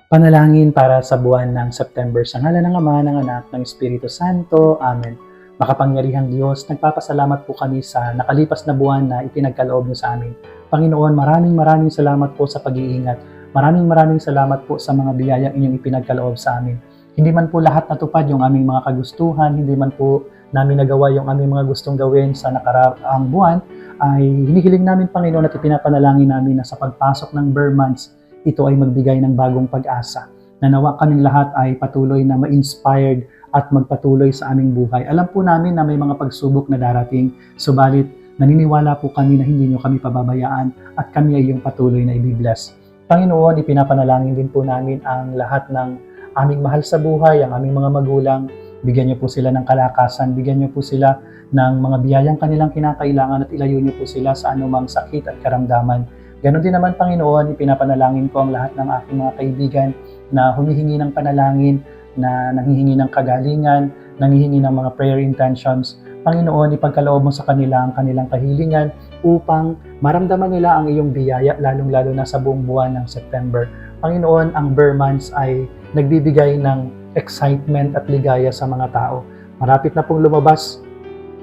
Panalangin para sa buwan ng September sa ngalan ng Ama, ng Anak, ng Espiritu Santo. Amen. Makapangyarihang Diyos, nagpapasalamat po kami sa nakalipas na buwan na ipinagkaloob niyo sa amin. Panginoon, maraming salamat po sa pag-iingat. Maraming salamat po sa mga biyayang inyong ipinagkaloob sa amin. Hindi man po lahat natupad yung aming mga kagustuhan, hindi man po namin nagawa yung aming mga gustong gawin sa nakaraang buwan, ay hinihiling namin, Panginoon, at ipinapanalangin namin na sa pagpasok ng Burr months, ito ay magbigay ng bagong pag-asa. Nanawa kaming lahat ay patuloy na ma-inspired at magpatuloy sa aming buhay. Alam po namin na may mga pagsubok na darating, subalit naniniwala po kami na hindi nyo kami pababayaan at kami ay yung patuloy na i-bless. Panginoon, ipinapanalangin din po namin ang lahat ng aming mahal sa buhay, ang aming mga magulang. Bigyan niyo po sila ng kalakasan, bigyan niyo po sila ng mga biyayang kanilang kinakailangan at ilayo niyo po sila sa anumang sakit at karamdaman. Ganon din naman, Panginoon, ipinapanalangin ko ang lahat ng aking mga kaibigan na humihingi ng panalangin, na nanghihingi ng kagalingan, nanghihingi ng mga prayer intentions. Panginoon, ipagkaloob mo sa kanila ang kanilang kahilingan upang maramdaman nila ang iyong biyaya, lalong-lalo na sa buong buwan ng September. Panginoon, ang Burr months ay nagbibigay ng excitement at ligaya sa mga tao. Marapit na pong lumabas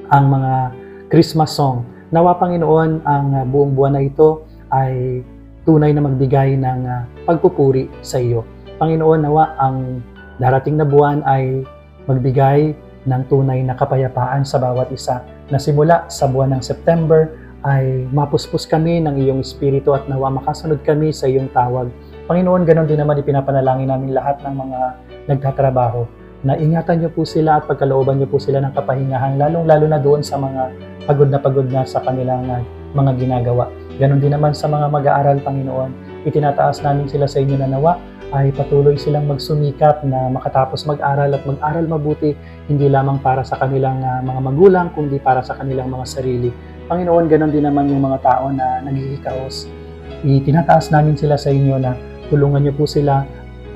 ang mga Christmas song. Nawa, Panginoon, ang buong buwan na ito ay tunay na magbigay ng pagpupuri sa iyo. Panginoon, nawa ang darating na buwan ay magbigay ng tunay na kapayapaan sa bawat isa, na simula sa buwan ng September ay mapuspos kami ng iyong espiritu at nawa makasunod kami sa iyong tawag. Panginoon, ganon din naman ipinapanalangin namin lahat ng mga nagtatrabaho, na ingatan niyo po sila at pagkalooban niyo po sila ng kapahingahan, lalong-lalo na doon sa mga pagod na sa kanilang mga ginagawa. Ganon din naman sa mga mag-aaral, Panginoon. Itinataas namin sila sa inyo na nawa ay patuloy silang magsumikap na makatapos mag-aral at mag-aral mabuti, hindi lamang para sa kanilang mga magulang, kundi para sa kanilang mga sarili. Panginoon, ganon din naman yung mga tao na naghihikaos. Itinataas namin sila sa inyo na tulungan niyo po sila,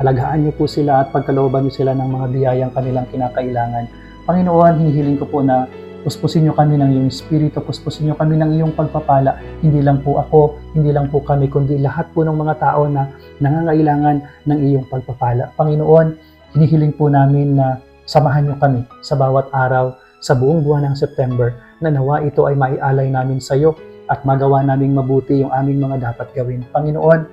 alagaan niyo po sila at pagkalooban niyo sila ng mga biyayang kanilang kinakailangan. Panginoon, hinihiling ko po na puspusin niyo kami ng iyong espiritu, puspusin niyo kami ng iyong pagpapala. Hindi lang po ako, hindi lang po kami, kundi lahat po ng mga tao na nangangailangan ng iyong pagpapala. Panginoon, hinihiling po namin na samahan niyo kami sa bawat araw sa buong buwan ng September, na nawa ito ay maialay namin sa iyo at magawa naming mabuti yung aming mga dapat gawin. Panginoon,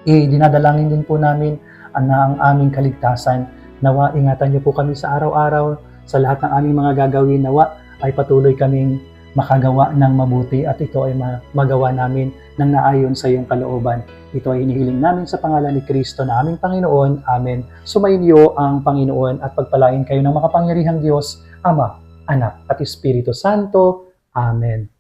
dinadalangin din po namin na ang aming kaligtasan. Nawa ingatan niyo po kami sa araw-araw, sa lahat ng aming mga gagawin. Nawa ay patuloy kaming makagawa ng mabuti at ito ay magawa namin ng naayon sa iyong kalooban. Ito ay hinihiling namin sa pangalan ni Kristo na aming Panginoon. Amen. Sumainyo ang Panginoon at pagpalain kayo ng makapangyarihang Diyos, Ama, Anak at Espiritu Santo. Amen.